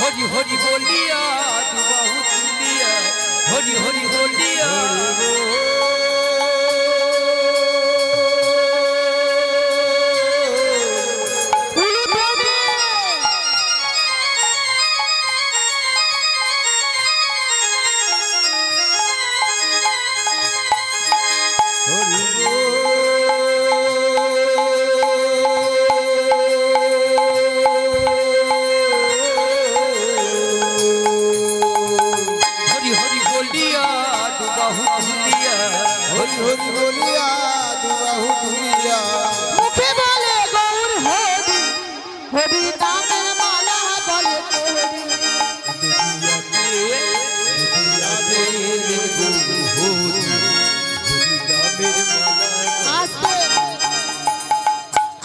हरि हरि बोलिया तू बाहु तुलिया हरि हरि बोलिया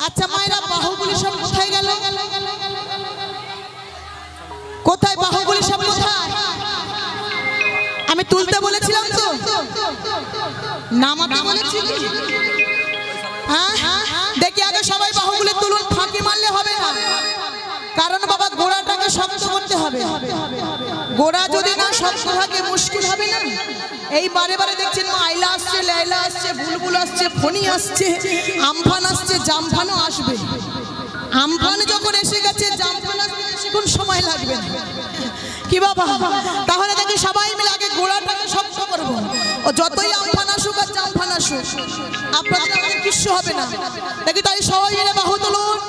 अच्छा मायरा बाहुबली सब কোথায় গেল কোথায় বাহুবলী সব কোথায় আমি তুলতে বলেছিলাম তো নামাতে বলেছি কি হ্যাঁ দেখি আগে সবাই বাহুবলী তুলুন ফাঁকি মারলে হবে না কারণ বাবা গোড়াটাকে শক্ত করতে হবে গোড়া যদি না শক্ত থাকে মুশকিল হবে না এই বারে বারে দেখছেন মা আইলা আসছে লাইলা আসছে বুলবুল আসছে ফণি আসছে আমফান আসছে জামফানও আসবে আমফান যখন এসে গেছে জামফান আসতে বেশিক্ষণ সময় লাগবে না কি বাবা তাহলে দেখি সবাই মিলে আগে গোড়াটাকে শক্ত করব ও যতই আমফান আসুক আর জামফান আসুক আপনাদের আমাদের কিছু হবে না দেখি তাই সবাই মিলে বাহু তুলুন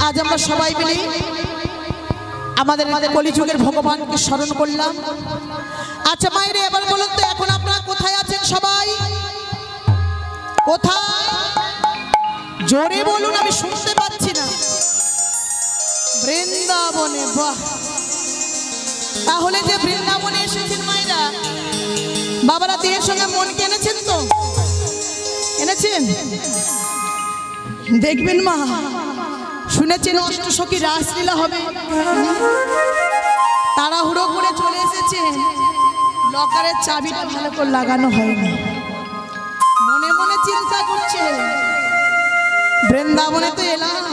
आज আমরা সবাই মিলে আমাদের কলিযুগের ভগবানকে স্মরণ করলাম। আচ্ছা মায়েরে এবার বলুন তো এখন আপনারা কোথায় আছেন সবাই? কোথায় জোরে বলুন, আমি শুনতে পাচ্ছি না। বৃন্দাবনে। বাহ, তাহলে যে বৃন্দাবনে এসেছেন মায়েরা, বাবারা দেহের সঙ্গে মন কেনেছেন তো? এনেছেন? দেখবেন মা, শুনেছেন অষ্টসখী রাসলীলা হবে, তাড়াহুড়ো করে চলে এসেছেন। লকারের চাবিটা ভালো করে লাগানো হয়নি। মনে মনে চিন্তা করছে বৃন্দাবনে তো এলাম,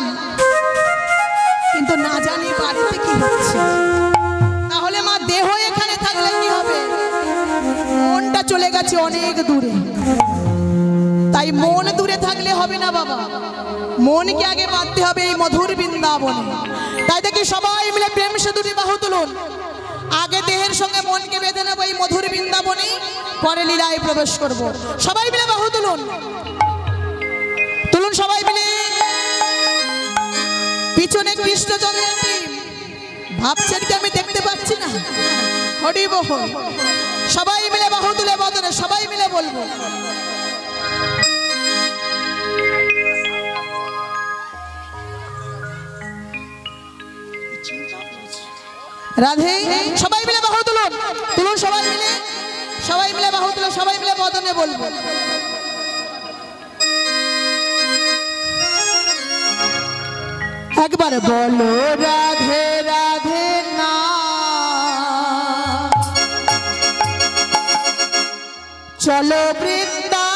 কিন্তু না জানি বাড়িতে কি হচ্ছে। তাহলে মা দেহ এখানে থাকলে কি হবে, মনটা চলে গেছে অনেক দূরে। তাই মন দূরে থাকলে হবে না বাবা, মনকে আগে বাঁধতে হবে এই মধুর বৃন্দাবনে। তাই দেখি সবাই মিলে প্রেম সেতুটি বাহু তুলুন। আগে দেহের সঙ্গে মনকে বেঁধে নেবো এই মধুর বৃন্দাবনে, পরে লীলায় প্রবেশ করব। সবাই মিলে বাহু তুলুন, তুলুন সবাই মিলে। পিছনে কৃষ্ণচন্দ্রের টিম ভাবছেন কি আমি দেখতে পাচ্ছি না? হরি বল। সবাই মিলে বাহু তুলে বদনে সবাই মিলে বলবো রাধে। সবাই মিলে বাহু তুলুন, তুলুন সবাই মিলে, সবাই মিলে বাহু তুলে সবাই মিলে বদনে বলবো একবার বলো রাধে রাধে না, চলো বৃন্দাবন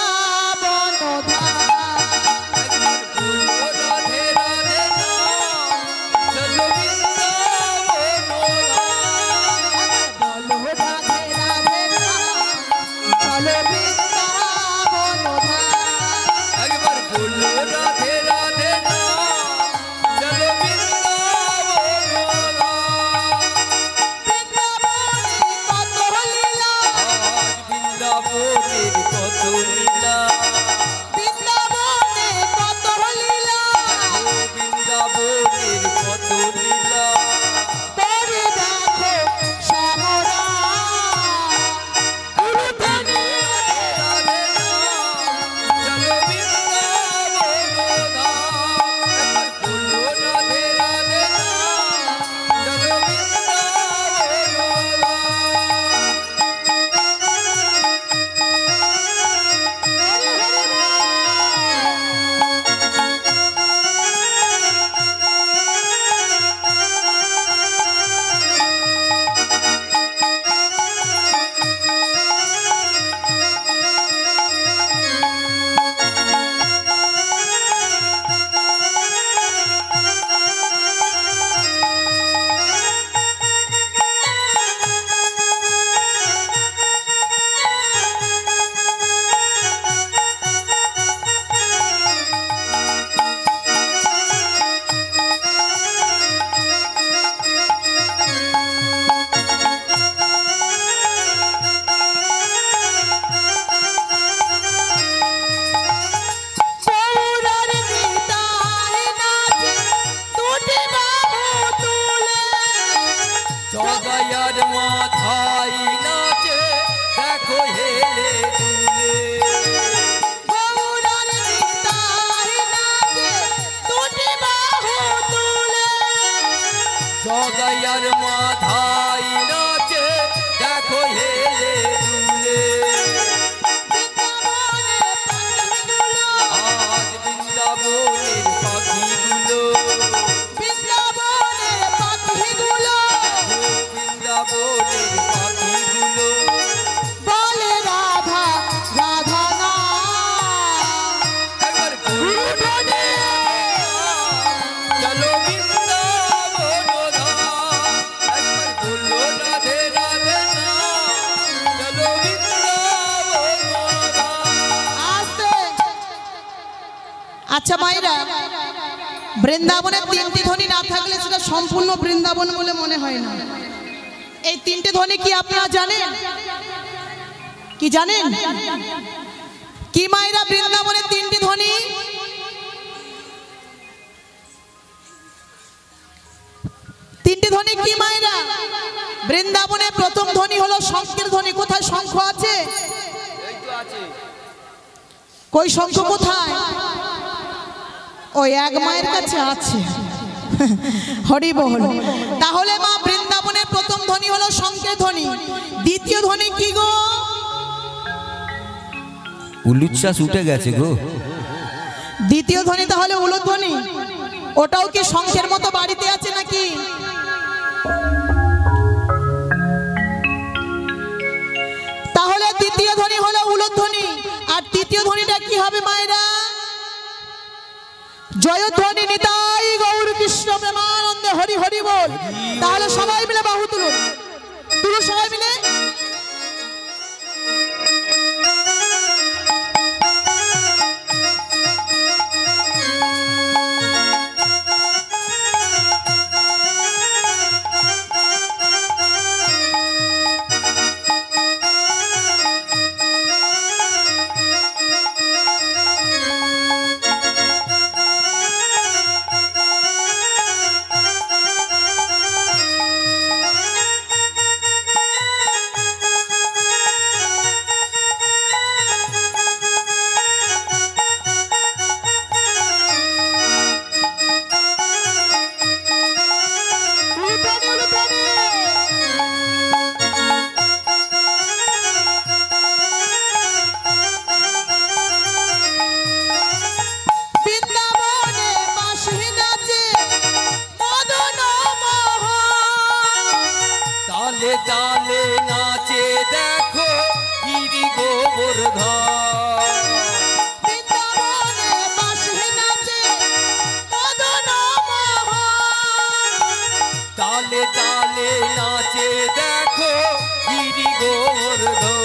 জগাইয়ার মাথায় নাচে দেখো হেলে দুলে। আজ বৃন্দাবনের পাখিগুলো, বৃন্দাবনের পাখিগুলো, বৃন্দাবনের পাখিগুলো বলে রাধা রাধা না। একবার গুরুধনে চলো বৃন্দাবন ধাম, একবার বলো রাধে রাধে না, চলো বৃন্দাবন ধাম। আস্তে। আচ্ছা মায়েরা, বৃন্দাবনের তিনটি ধ্বনি না থাকলে সেটা সম্পূর্ণ বৃন্দাবন বলে মনে হয় না। এই তিনটে ধ্বনি কি আপনারা জানেন? কি জানেন কি মায়েরা? বৃন্দাবনের তিনটি ধ্বনি কি মায়েরা? বৃন্দাবনের প্রথম ধ্বনি হলো শঙ্খের ধ্বনি। কোথায় শঙ্খ আছে? এই তো আছে। কই শঙ্খ কোথায়? ওই এক মায়ের কাছে আছে। হরি বল। তাহলে মা বৃন্দাবনের প্রথম ধ্বনি হলো শঙ্খের ধ্বনি। দ্বিতীয় ধ্বনি কি গো? উলুচ্ছ্বাস উঠে গেছে গো। দ্বিতীয় ধ্বনি তাহলে উলুধ্বনি। ওটাও কি শঙ্খের মতো বাড়িতে আছে নাকি? হবে মায়েরা? জয়ধ্বনি নিতাই গৌর কৃষ্ণ প্রেমানন্দে হরি হরি বল। তাহলে সবাই মিলে বাহু তুলুন, তুলুন সবাই মিলে। তালে নাচে দেখো গিরি গোবর্ধন, বৃন্দাবনে বাঁশি নাচে মদন মোহন। তালে তালে নাচে দেখো গিরি গোবর্ধন।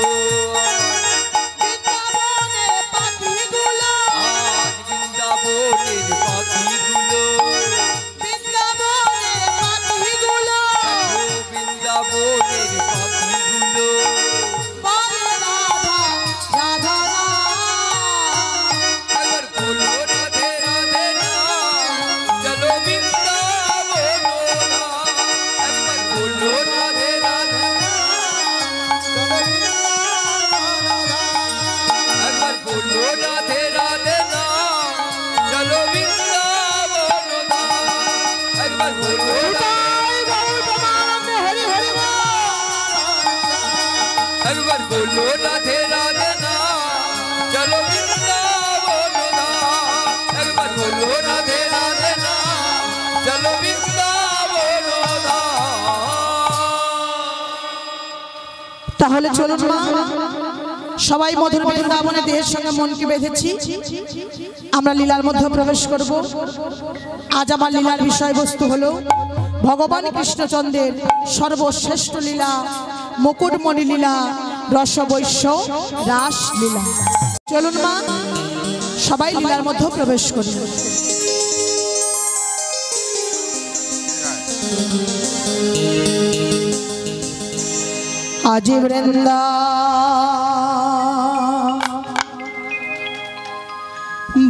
বৃন্দাবনের পাখিগুলো, আজ বৃন্দাবনের পাখিগুলো, বৃন্দাবনের পাখিগুলো বৃন্দাবনের পাখিগুলো বলে রাধা রাধা একবার বলো রাধে রাধে না, চলো বৃন্দাবন না। একবার বলো রাধে রাধে না, চলো বৃন্দাবন না। একবার বলো রাধে রাধে না, চলো বৃন্দাবন না। একবার বলো হরি হরি বল। একবার বলো রাধে রাধে না, চলো বৃন্দাবন না। একবার বলো রাধে রাধে না, চলো বৃন্দাবন না। তাহলে চলুন মা, সবাই মধুর বৃন্দাবনে দেহের সঙ্গে মনকে বেঁধেছি, আমরা লীলার মধ্যে প্রবেশ করব। আজ আমার লীলার বিষয়বস্তু হলো ভগবান কৃষ্ণচন্দ্রের সর্বশ্রেষ্ঠ লীলা মুকুটমণি লীলা, রসবৈশ্য রাস লীলা। চলুন মা, সবাই লীলার মধ্যে প্রবেশ করি। আজি বৃন্দা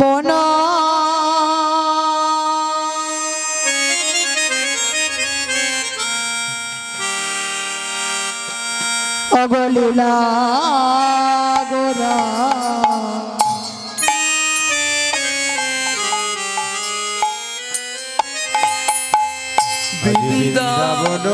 বন অগলীলা গোরা বৃন্দাবন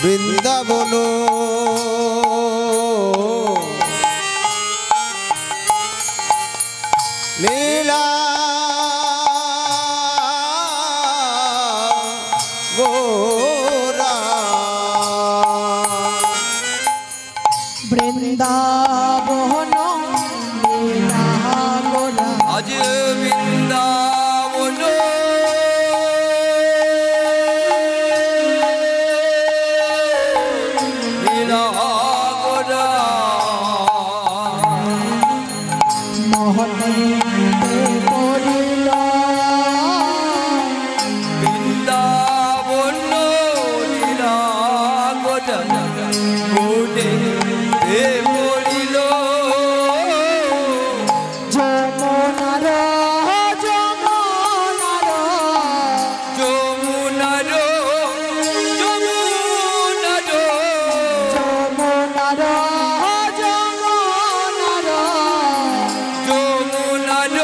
বৃন্দাবন লীলা গোরা বৃন্দাবন লীলা গোরা। আজ বৃন্দাবন লীলা গোরা মোহনে পড়িল বৃন্দাবন লীলা গোরা মোটে পড়িল যমুনার যমুনার যমুনার যমুনার যমুনার যমুনার যমুনার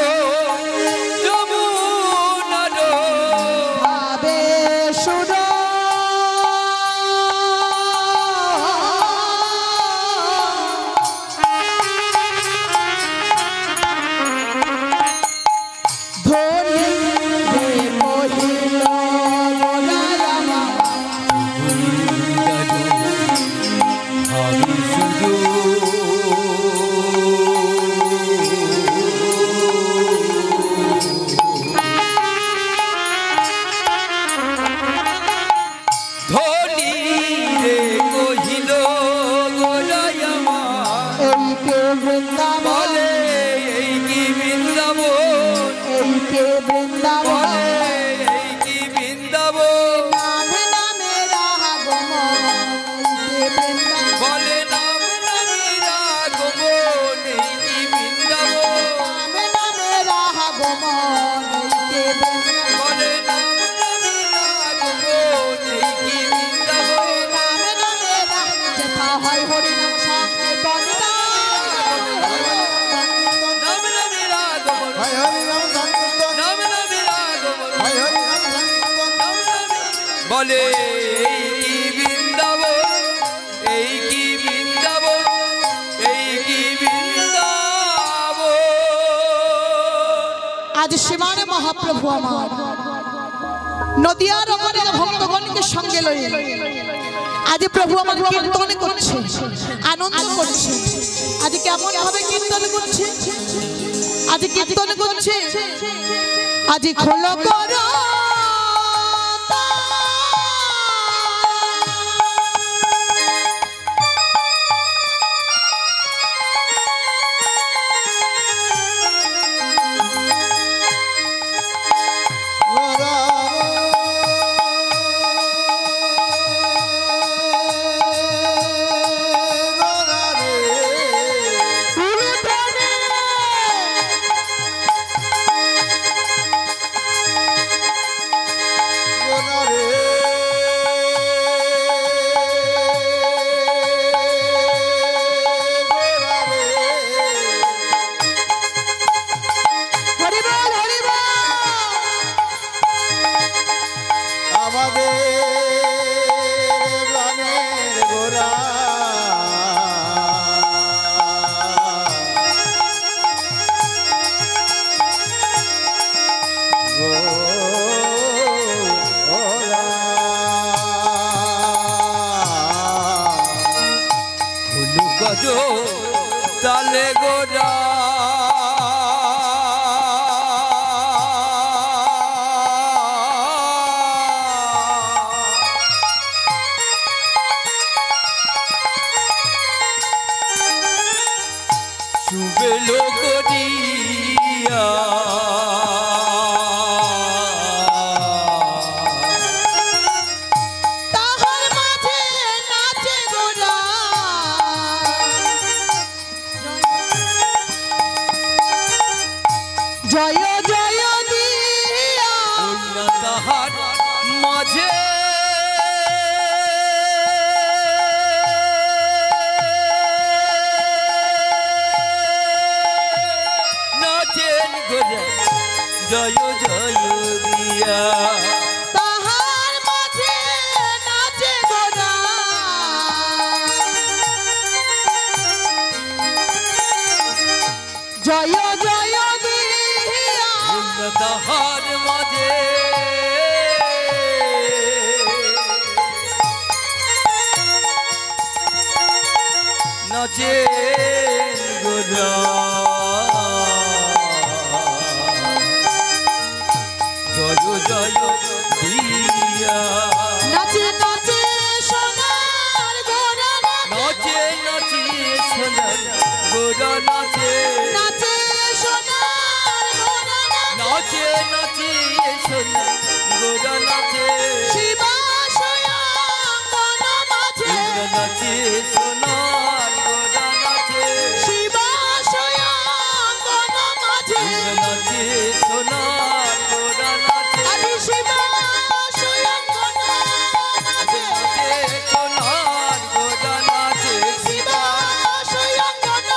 বলে এই কি বৃন্দাবন, এই কি বৃন্দাবন, এই কি বৃন্দাবন। আজ সীমানে মহাপ্রভু আমার নদিয়ার অগণিত ভক্তগণকে সঙ্গে লয়ে আজ প্রভু আমার কীর্তন করছে, আনন্দ করছে। আজ কেমন ভাবে কীর্তন করছে, আজ কীর্তন করছে, আজ খোলো করো তালে গোরা শুভেলো করিয়া জয় জয় দিয়া তাহার মাঝে নাচেন গোরা জয় জয় দিয়া তাহার মাঝে নাচে গোরা জয় জয় তাহার মাঝে নাচে গোরা জয় জয় দিয়া নাচে নাচে সোনার গোরা নাচে নাচে সোনার গোরা নাচে নাচে সোনার গোরা নাচে নাচে সোনার গোরা নাচে শিবা সয়াঙ্গন মাঝে নাচে সোনার গোরা নাচে শিবা সয়াঙ্গন মাঝে নাচে সোনার গোরা নাচে আদি শিবা সয়াঙ্গন মাঝে নাচে সোনার গোরা নাচে শিবা সয়াঙ্গন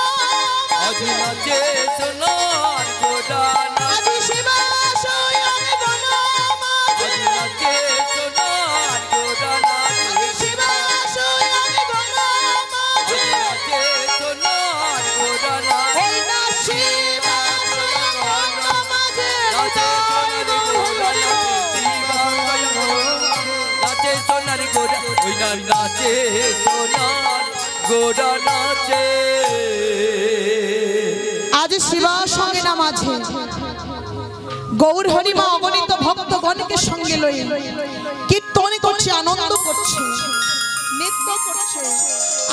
আজ নাচে সোনার গোরা নাচে আদি শিবা সয়াঙ্গন মাঝে আজ নাচে সোনার গোরা নাচে আদি শিবা সয়াঙ্গন মাঝে নাচে সোনার গোরা নাচে ওই না শিবা সয়াঙ্গন মাঝে নাচে সোনার গোরা ওই না নাচে সোনার গোরা নাচে আজ শিবা সঙ্গে না মাঝে গৌর হরিমা অগণিত ভক্তগণকে সঙ্গে লয়ে কীর্তন করছে, আনন্দ করছে, নৃত্য করছে।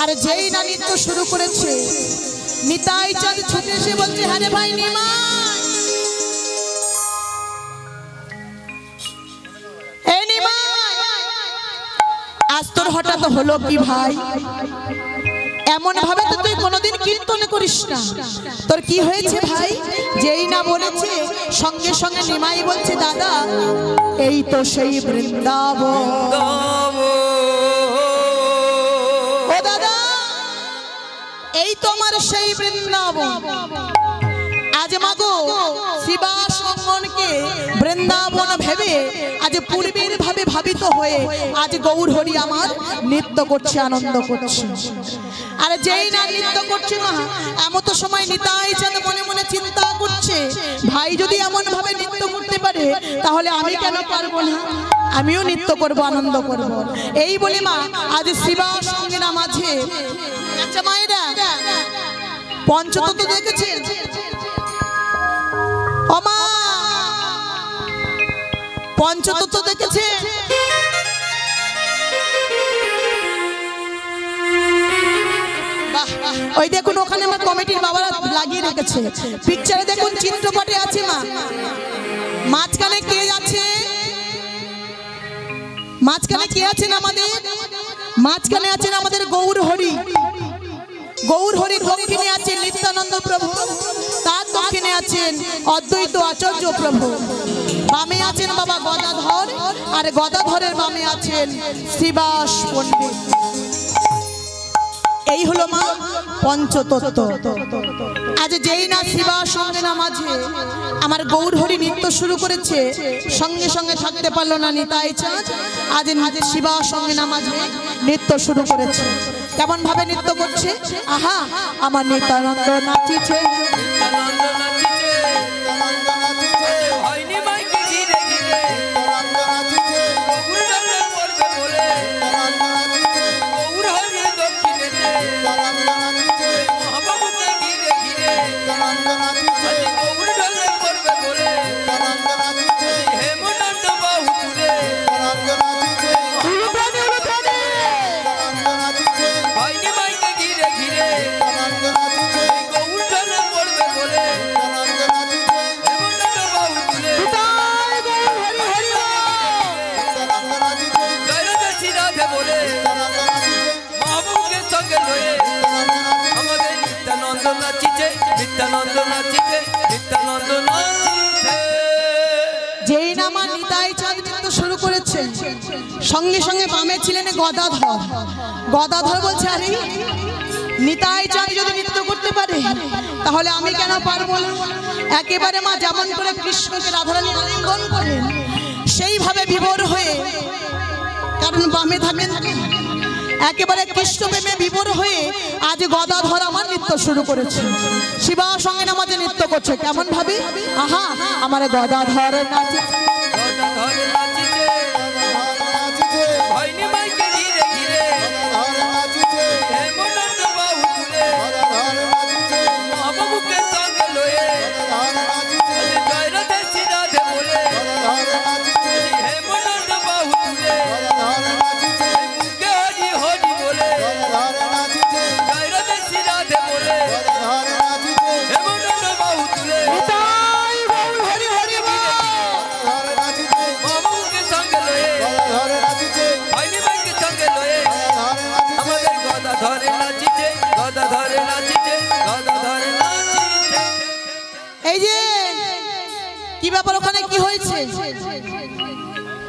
আর যেই না নৃত্য শুরু করেছে নিতাই চাঁদ ছুটে এসে বলছে, হ্যাঁ রে ভাই নিমাই, এই নিমাই, আজ তোর হঠাৎ হলো কি ভাই? এমন ভাবে তো তুই কোনোদিন কীর্তন করিস না, তোর কি হয়েছে ভাই? যেই না বলেছে সঙ্গে সঙ্গে নিমাই বলছে, দাদা এই তো সেই বৃন্দাবন। ও দাদা এই তো আমার সেই বৃন্দাবন। আজ মাগো শিবা সঙ্গ ভক্তগণকে বৃন্দাবন ভেবে আজ পূর্বের ভাবে ভাবিত হয়ে আজ গৌর হরি আমার নৃত্য করছে, আনন্দ করছে। আর যেই না নৃত্য করছে না, এমন তো সময় নিতাই চাঁদ মনে মনে চিন্তা করছে, ভাই যদি এমন ভাবে নৃত্য করতে পারে তাহলে আমি কেন পারবো না, আমিও নৃত্য করব, আনন্দ করব। এই বলে মা আজ শিবা সঙ্গীরা মাঝে। আচ্ছা মায়েরা, পঞ্চতত্ত্ব দেখেছেন? ও মা, পঞ্চতত্ত্ব দেখেছেন? ওই দেখুন ওখানে আমার কমিটির বাবারা লাগিয়ে রেখেছে, পিকচারে দেখুন চিত্রপটে আছে মা। মাঝখানে কে আছে? মাঝখানে কে আছেন আমাদের? মাঝখানে আছেন আমাদের গৌর হরি। গৌর হরির দক্ষিণে আছেন নিত্যানন্দ প্রভু, তার দক্ষিণে আছেন অদ্বৈত আচার্য প্রভু, বামে আছেন বাবা গদাধর, আর গদাধরের বামে আছেন শ্রীবাস পণ্ডিত। এই হলো মা পঞ্চতত্ত্ব। আজ যেই না শিবা সঙ্গে না মাঝে আমার গৌর হরি নৃত্য শুরু করেছে, সঙ্গে সঙ্গে থাকতে পারলো না নিতাই চাঁদ, আজ শিবা সঙ্গে না মাঝে নৃত্য শুরু করেছে। কেমন ভাবে নৃত্য করছে? আহা আমার নিত্যানন্দ নাচিছে, যেই না মা নিতাই চাঁদ নৃত্য শুরু করেছে, সঙ্গে সঙ্গে বামে ছিলেন গদাধর। গদাধর বলছে, আরে নিতাই চাঁদ যদি নৃত্য করতে পারে তাহলে আমি কেন পারবো না? একেবারে মা যেমন করে কৃষ্ণকে রাধারানী আলিঙ্গন করেন সেইভাবে বিভোর হয়ে, কারণ বামে থাকেন, একেবারে কৃষ্ণ প্রেমে বিভোর হয়ে আজ গদাধর আমার নৃত্য শুরু করেছে, শিবা সঙ্গে আমাদের নৃত্য করছে। কেমন ভাবে? আহা আমার গদাধর নাচে, এই যে কি ব্যাপার, ওখানে কি হয়েছে?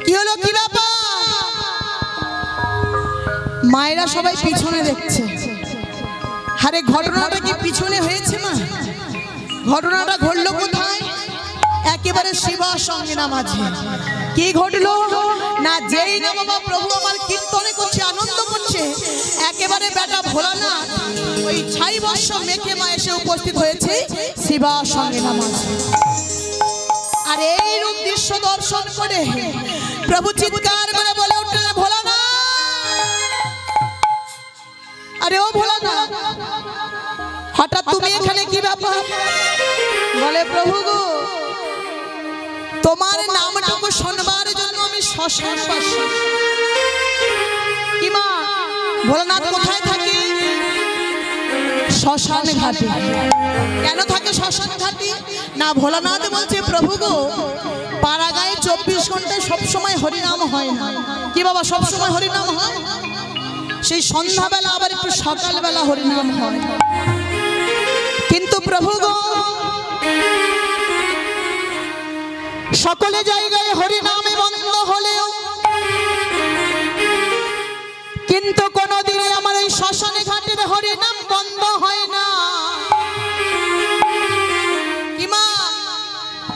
কি হলো, কি ব্যাপার? মায়েরা সবাই পিছনে দেখছে। আরে ঘটনাটা কি পিছনে হয়েছে মা? ঘটনাটা ঘটলো কোথায়? একেবারে শিবার সঙ্গে না মাঝে। কি ঘটলো না, যেই না বাবা প্রভু আমার কীর্তনে করছে, আনন্দ করছে, একেবারে বেটা ভোলানাথ ওই 6 বৎসর মেখে মা এসে উপস্থিত হয়েছে শিবার সঙ্গে না মাঝে। আর এই রূপ দৃশ্য দর্শন করে প্রভু চিৎকার করে বলে উঠলেন, ভোলানাথ, আরে ও ভোলানাথ, হঠাৎ তুমি এখানে, কি ব্যাপার? বলে, প্রভু গো, তোমার নামটুকু শুনবার জন্য আমি শ্মশান বাসী। কি মা, ভোলানাথ কোথায় থাকে? শ্মশান ঘাটে। কেন থাকে শ্মশান ঘাটে? না, ভোলানাথ বলছে, প্রভু গো, পাড়াগাঁয়ে 24 ঘন্টায় সবসময় হরিনাম হয় না। কি বাবা, সবসময় হরিনাম হয়? সেই সন্ধ্যাবেলা আবার একটু সকালবেলা হরিনাম হয়। কিন্তু প্রভু গো, সকলে জায়গায় হরিনামে বন্ধ হলেও কিন্তু কোনদিনই আমার এই শ্মশানে ঘাটের হরিনাম বন্ধ হয় না। কি মা,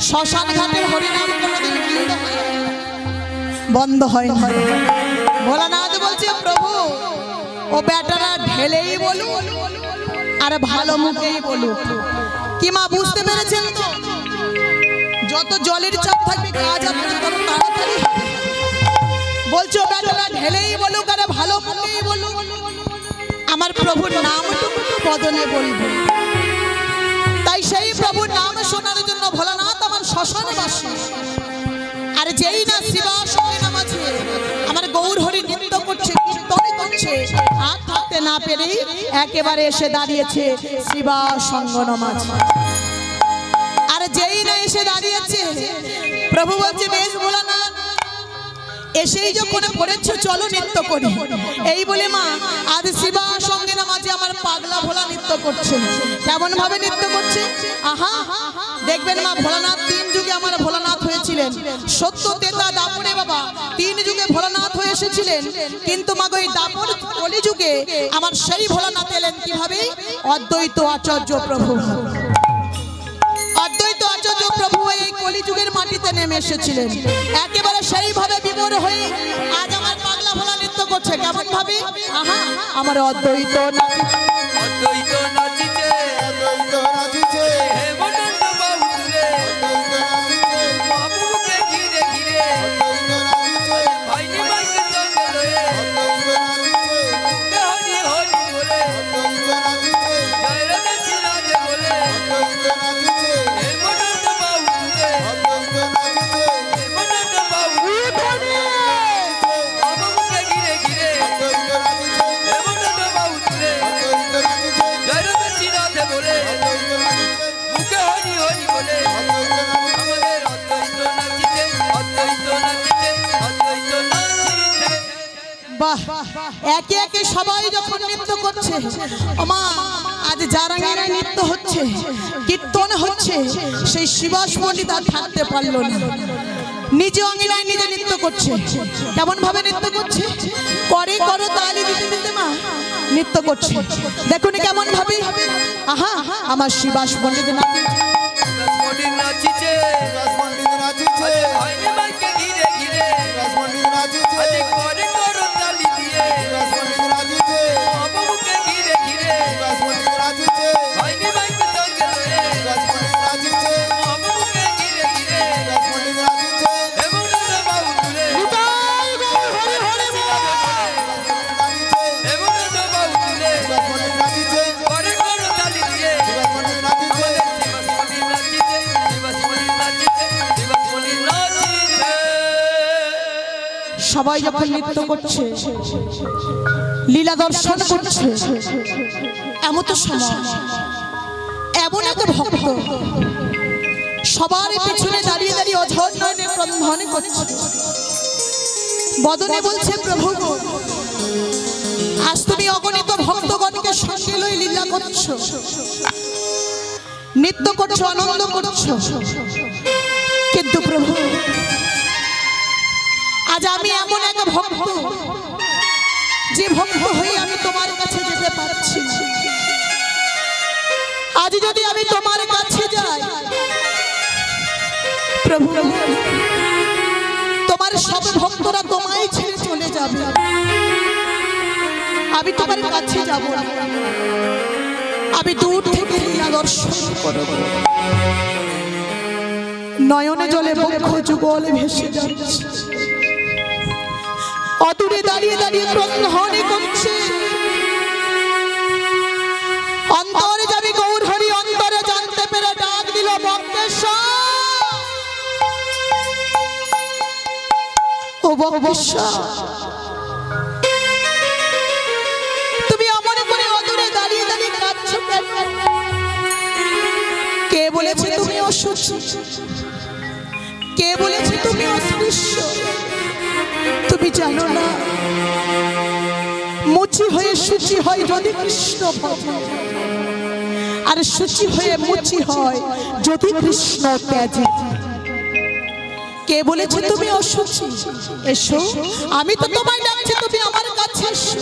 শ্মশান ঘাটের হরিনাম কোনোদিন বন্ধ হয় না। ভোলানাথ বলছে প্রভু ও বেটারা ঢেলেই বলুক আর ভালো মুখেই বলুক। কি মা বুঝতে পেরেছেন তো? যত জলের চাপ থাকবে কাজ আপনার তত তাড়াতাড়ি হবে। বলছো বেটারা ঢেলেই বলুক আর ভালো মুখেই বলুক, আমার প্রভুর নামটুকু বদনে বলব। তাই সেই প্রভুর নাম শোনার জন্য ভোলানাথ আমার শ্মশানে বাসে। আর যেই না শিবাসনে নামাজে আমার গৌর হরি নৃত্য করছে, কীর্তন করছে, আর থাকতে না পেরেই একেবারে এসে দাঁড়িয়েছে শিবাসঙ্গ নামাজ। আর যেই না এসে দাঁড়িয়েছে প্রভু বলছে বেশ ভোলানাথ এসেই যখন পড়েছ চলো নৃত্য করি। এই বলে মা আজ শিবা সঙ্গে নামাজে আমার পাগলা ভোলা নৃত্য করছে। কেমন ভাবে নৃত্য করছে? আহা দেখবেন মা ভোলানাথ তিন যুগে আমার ভোলানাথ হয়েছিলেন। সত্য তেতা দাপরে বাবা তিন যুগে ভোলানাথ হয়ে এসেছিলেন, কিন্তু মা ওই দাপর কলি যুগে আমার সেই ভোলানাথ এলেন কিভাবে? অদ্বৈত আচার্য প্রভু। অদ্বৈত আচার্য প্রভু এই কলিযুগের মাটিতে নেমে এসেছিলেন। একেবারে সেইভাবে বিমর হয়ে আজ আমার পাগলা ভোলা নৃত্য করছে। কেমন ভাবে? আহা আমার অদ্বৈত অদ্বৈত নাচিছে, অদ্বৈত নাচিছে, হেমনন্দ বাবু তুলে, বাবুকে ঘিরে ঘিরে, অদ্বৈত নাচিছে, হয়নি মাইকে সঙ্গে লয়ে, অদ্বৈত নাচিছে, হরি হরি বলে, অদ্বৈত নাচিছে, জয় রাধে শ্রী রাধে বলে, অদ্বৈত নাচিছে, হেমনন্দ বাবু তুলে, অদ্বৈত নাচিছে, হেমনন্দ বাবু বাবুকে ঘিরে ঘিরে, অদ্বৈত নাচিছে, হেমনন্দ বাবু তুলে, অদ্বৈত নাচিছে, জয় রাধে শ্রী রাধে বলে, অদ্বৈত নাচিছে, মুখে হরি হরি বলে, অদ্বৈত নাচিছে, আমাদের অদ্বৈত নাচিতে, অদ্বৈত নাচিতে, অদ্বৈত নাচিতে। বাহ! একে একে সবাই যখন নৃত্য করছে, মা আজ জারাঙ্গিরা নৃত্য হচ্ছে, কীর্তন হচ্ছে, সেই শিবাস পণ্ডিত আর থাকতে পারলো না। নিজে অঙ্গিনায় নিজে নৃত্য করছে। কেমন ভাবে নৃত্য করছে? করে করো তালি দিতে দিতে মা নৃত্য করছে। দেখুন কেমন ভাবে। আহা আমার শিবাস পণ্ডিত পণ্ডিত নাচিছে, পণ্ডিত নাচিছে, হয়নি মাইকে ঘিরে ঘিরে, পণ্ডিত নাচিছে, আজ করে করো তালি দিয়ে, পণ্ডিত নাচিছে, বাবুকে ঘিরে ঘিরে, পণ্ডিত নাচিছে, হয়নি মাইকে সঙ্গে লয়ে, পণ্ডিত নাচিছে, বাবুকে ঘিরে ঘিরে, পণ্ডিত নাচিছে, হেমনন্দ বাবু তুলে, হেমনন্দ বাবু তুলে, পণ্ডিত নাচিছে, করে করো তালি দিয়ে, পণ্ডিত নাচিছে, পণ্ডিত নাচিছে, পণ্ডিত নাচিছে, পণ্ডিত নাচিছে। সবাই যখন নৃত্য করছে, লীলা দর্শন করছে, এমন তো সময় এমন এক ভক্ত সবার পেছনে দাঁড়িয়ে দাঁড়িয়ে অঝর নয়নে ক্রন্দন করছে, বদনে বলছে প্রভু গো, আজ তুমি অগণিত ভক্তগণকে সঙ্গে লই লীলা করছো, নৃত্য করছো, আনন্দ করছো, কিন্তু প্রভু আজ আমি এমন এক ভক্ত যে ভক্ত হয়ে আমি তোমার কাছে যেতে পারছি না। আজ যদি আমি তোমার কাছে যাই প্রভু, তোমার সব ভক্তরা তোমায় ছেড়ে চলে যাবে, আমি তোমার কাছে যাব না, আমি দূর থেকে লীলা দর্শন করব। নয়নে জলে বক্ষ যুগল ভেসে যাচ্ছে, অদূরে দাঁড়িয়ে দাঁড়িয়ে ক্রন্দনে করছে, অন্তরে যাবি গৌর হরি, অন্তরে জানতে পেরে ডাক দিল বক্রেশ্বর, ও বক্রেশ্বর তুমি এমন করে অদূরে দাঁড়িয়ে দাঁড়িয়ে কাঁদছো কেন? কে বলেছে তুমি অসুস্থ? কে বলেছে তুমি অস্পৃশ্য? তুমি জানো না মুচি হয়ে শুচি হয় যদি কৃষ্ণ ভজে, আর শুচি হয়ে মুচি হয় যদি কৃষ্ণ ত্যাজে। কে বলেছে তুমি অসুচি? এসো, আমি তো তোমায় ডাকছি, তুমি আমার কাছে এসো।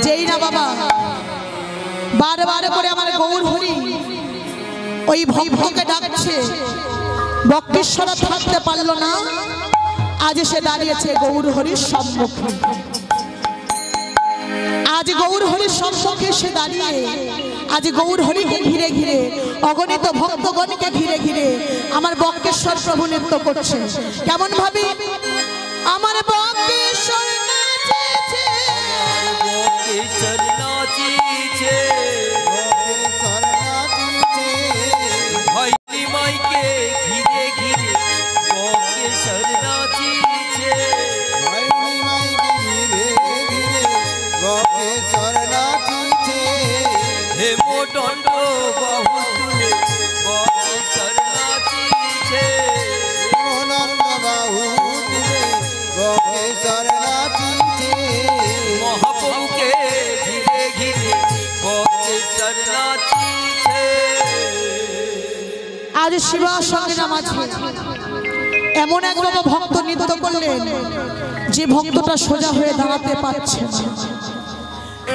যেই না বাবা বারবার করে আমার গৌর হরি ওই ভক্তকে ডাকছে, বক্রেশ্বরা থাকতে পারলো না, আজ সে দাঁড়িয়েছে গৌর হরির সম্মুখে। আজ গৌর হরির সম্মুখে সে দাঁড়িয়ে আজ গৌর হরিকে ঘিরে ঘিরে অগণিত ভক্তগণকে ঘিরে ঘিরে আমার বক্রেশ্বর প্রভু নৃত্য করছে। কেমন ভাবি, আমার বক্রেশ্বর নাচেছে, বক্রেশ্বর নাচিছে, বক্রেশ্বর নাচিছে, হয়নি মাইকে ঘিরে ঘিরে বক্রেশ্বর নাচিছে, হয়নি মাইকে ঘিরে ঘিরে বক্রেশ্বর নাচিছে, হেমদণ্ড বাহু তুলে বক্রেশ্বর নাচিছে, হেমদণ্ড বাহু তুলে বক্রেশ্বর নাচিছে, মহাপ্রভুকে ঘিরে ঘিরে বক্রেশ্বর নাচিছে। আজ শিবা সঙ্গে নামাছে এমন এক বাবা ভক্ত নৃত্য করলেন যে ভক্তটা সোজা হয়ে দাঁড়াতে পারছে না,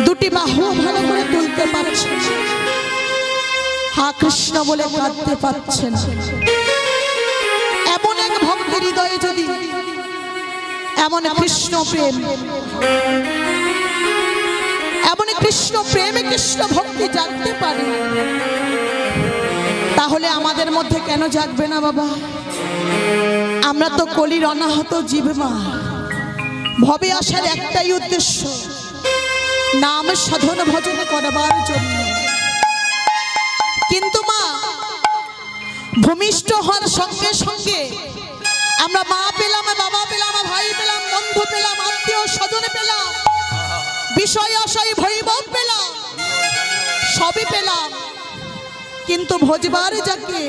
দুটি বাহু ভালো করে তুলতে পারছে না, হা কৃষ্ণ বলে কাঁদতে পারছেন। এমন এক ভক্তের হৃদয়ে যদি এমন কৃষ্ণ প্রেম, এমন কৃষ্ণ প্রেমে কৃষ্ণ ভক্তি জানতে পারে, তাহলে আমাদের মধ্যে কেন জাগবে না বাবা? আমরা তো কলির অনাহত জীবমা, ভবে আসার একটাই উদ্দেশ্য, নাম সাধন ভজন করবার জন্য। কিন্তু মা, ভূমিষ্ঠ হওয়ার সঙ্গে সঙ্গে আমরা মা পেলাম, বাবা পেলাম, ভাই পেলাম, বন্ধু পেলাম, আত্মীয় স্বজন পেলাম, বিষয় আশায় ভৈবব পেলাম, সবই পেলাম, কিন্তু ভোজবার যাকে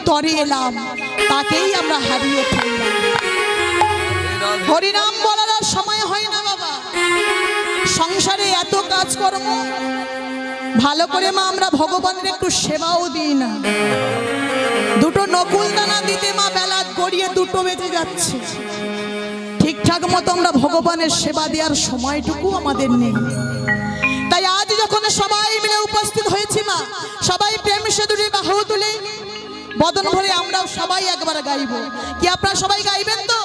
তরে এলাম তাকেই আমরা হারিয়ে ফেললাম। হরিনাম বলার আর সময় হয় না বাবা, সংসারে এত কাজকর্ম, ভালো করে মা আমরা ভগবানের একটু সেবাও দিই না। দুটো নকুল দানা দিতে মা বেলা গড়িয়ে 2টো বেজে যাচ্ছে, ঠিকঠাক মতো আমরা ভগবানের সেবা দেওয়ার সময়টুকু আমাদের নেই। তাই আজ যখন সবাই মিলে উপস্থিত হয়েছি মা, সবাই প্রেম সেতুরে বাহু তুলে বদন ভরে আমরাও সবাই একবার গাইব। কি আপনারা সবাই গাইবেন তো?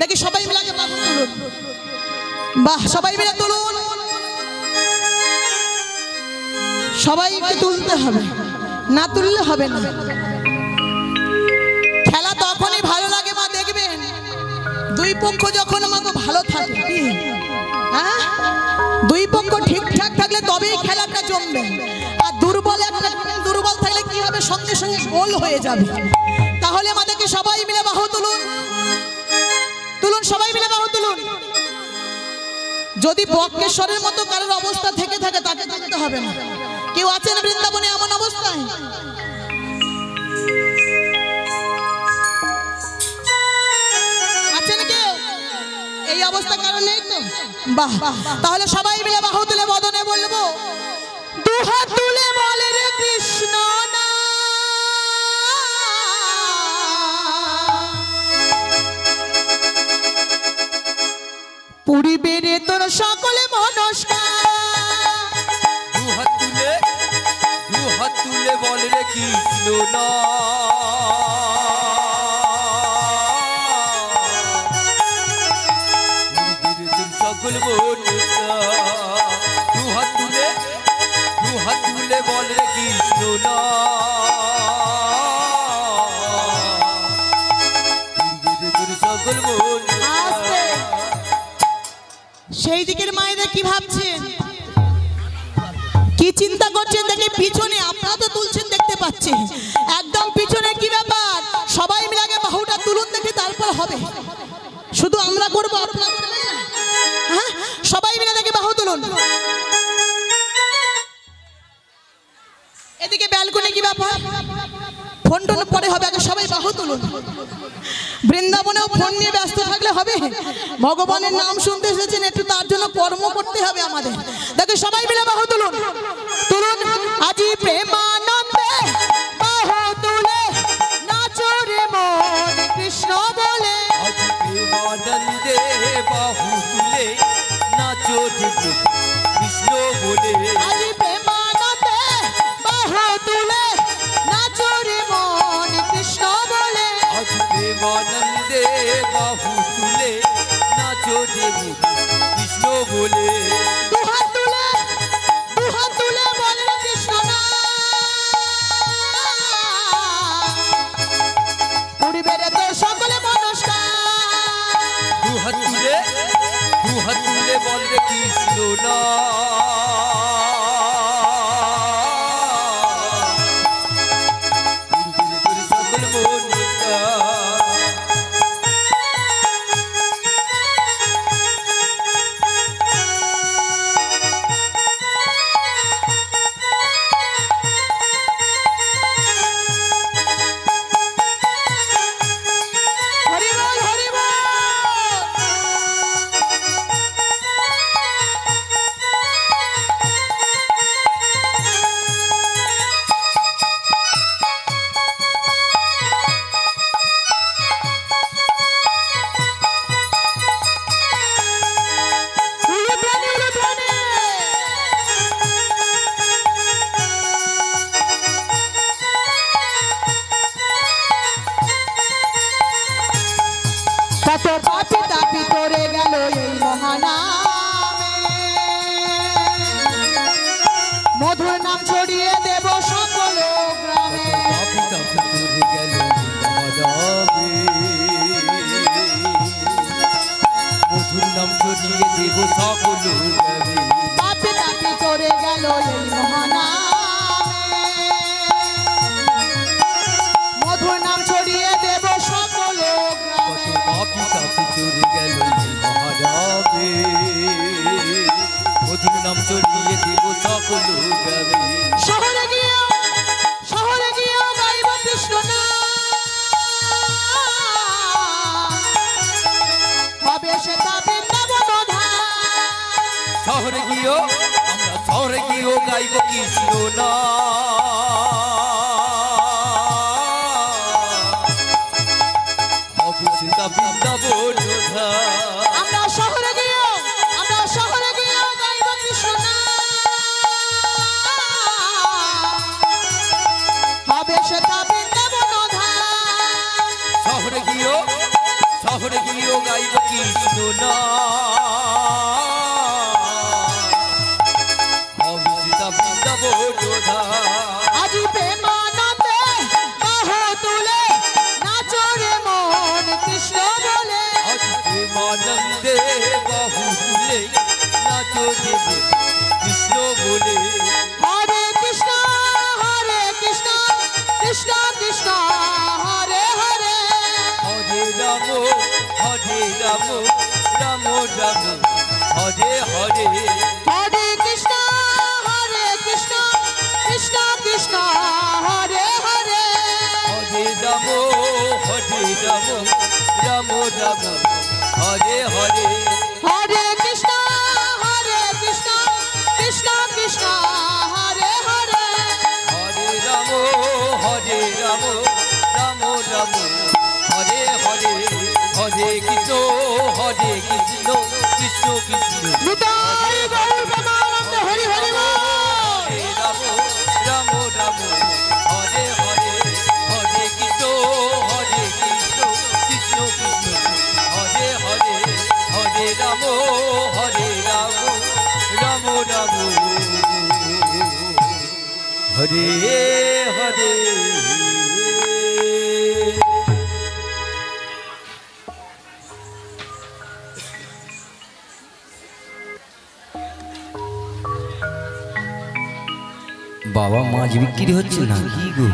দেখি সবাই মিলে আগে বাহু তুলুন। বাহ, সবাই মিলে তুলুন, সবাইকে তুলতে হবে, না তুললে হবে না। খেলা তখনই ভালো লাগে মা, দেখবেন দুই পক্ষ যখন আমাকে ভালো থাকে, কি হ্যাঁ, দুই পক্ষ ঠিকঠাক থাকলে তবেই খেলাটা জমবে। আর দুর্বল থাকলে কি হবে, সঙ্গে সঙ্গে গোল হয়ে যাবে। তাহলে আমাদেরকে সবাই মিলে বাহু তুলুন, তুলুন, সবাই মিলে বাহু তুলুন। যদি বক্রেশ্বরের মতো কারোর অবস্থা থেকে থাকে তাকে তুলতে হবে না। কেউ আছেন বৃন্দাবনে এমন অবস্থায়? আছেন কেউ? এই অবস্থা কারণ নেই তো? বাহ, তাহলে সবাই মিলে বাহু তুলে বদনে বলবো, দুহাত তুলে বলে রে কৃষ্ণ না, পুরিবে রে তোর সকলে মনস্কার। দুহাত তুলে বল রে কৃষ্ণ না, সকল দুহাত তুলে বল রে কৃষ্ণ না, সকল সেই দিকের মায়েরা কি ভাবছেন, কি চিন্তা করছেন? দেখি পিছনে আপনারা তো তুলছেন দেখতে পাচ্ছেন, একদম পিছনে কি ব্যাপার? সবাই মিলে আগে বাহুটা তুলুন দেখি, তারপর হবে। শুধু আমরা করবো, আপনারা করবেন না? হ্যাঁ, সবাই মিলে দেখি বাহু তুলুন। এদিকে ব্যালকনি কি ব্যাপার? ফোন টোন পরে হবে, আগে সবাই বাহু তুলুন। বৃন্দাবনেও ফোন নিয়ে ব্যস্ত থাকলে হবে? ভগবানের নাম শুনতে এসেছেন, একটু তার জন্য কর্ম করতে হবে আমাদের। দেখো সবাই মিলে বাহু তুলুন, তুলুন। আজি প্রেমানন্দে বাহু তুলে নাচো রে মন কৃষ্ণ বলে, আজি প্রেমানন্দে বাহু তুলে নাচো রে কৃষ্ণ বলে, আজি প্রেমানন্দে বাহু তুলে নাচো প্রেমানন্দে বাহু তুলে নাচো দেব কৃষ্ণ বলে দুহাত তুলে বলে কৃষ্ণ নাম পরিবেরে তো সকলে মনস্কার দুহাত তুলে বলে কৃষ্ণ না সকল মনস্কার হরি বল হরি বল কত পাপি তাপি করে গেল এই মহানামে মধুর নাম ছড়িয়ে দেব সকল গ্রামে পাপি তাপি করে গেল মহানামে মধুর নাম ছড়িয়ে দেব সকল গ্রামে পাপি তাপি করে গেল এই মহানামে মধুর নাম ছড়িয়ে দেব সকল কত গ্রামে পাপি তাপি চলে গেল মহারাবে মধুর নাম চড়িয়ে দেব সকল গ্রামে শহরে গিয়েও গাইব কৃষ্ণ নাম হবে সেটা বৃন্দাবন ধাম শহরে গিয়েও গাইব কৃষ্ণ না অবশ্যতা বৃন্দাবন ধাম আমরা শহরে গিয়েও গাইব কৃষ্ণ নাম হবে সেটা বৃন্দাবন ধাম শহরে গিয়েও গাইব কৃষ্ণ না অবশ্যতা বৃন্দাবন ধাম আজি প্রেমানন্দে বাহু তুলে নাচো রে মন কৃষ্ণ বলে আজ প্রেমানন্দে বাহু তুলে নাচো দেব কৃষ্ণ বলে হরে কৃষ্ণ কৃষ্ণ কৃষ্ণ হরে হরে হরে রাম রাম রাম রাম হরে হরে হরে কৃষ্ণ কৃষ্ণ কৃষ্ণ হরে হরে হরে রাম রাম রাম হরে হরে হরে কৃষ্ণ কৃষ্ণ কৃষ্ণ হরে হরে হরে রাম রাম রাম হরে হরে হরে কৃষ্ণ কৃষ্ণ কৃষ্ণ নিতাই গৌর প্রেমানন্দ হরি হরি বল হরে রাম রাম হরে হরে হরে কৃষ্ণ কৃষ্ণ কৃষ্ণ হরে হরে হরে রাম রাম রাম হরে হরে বাবা মাছ বিক্রি হচ্ছে না কি গো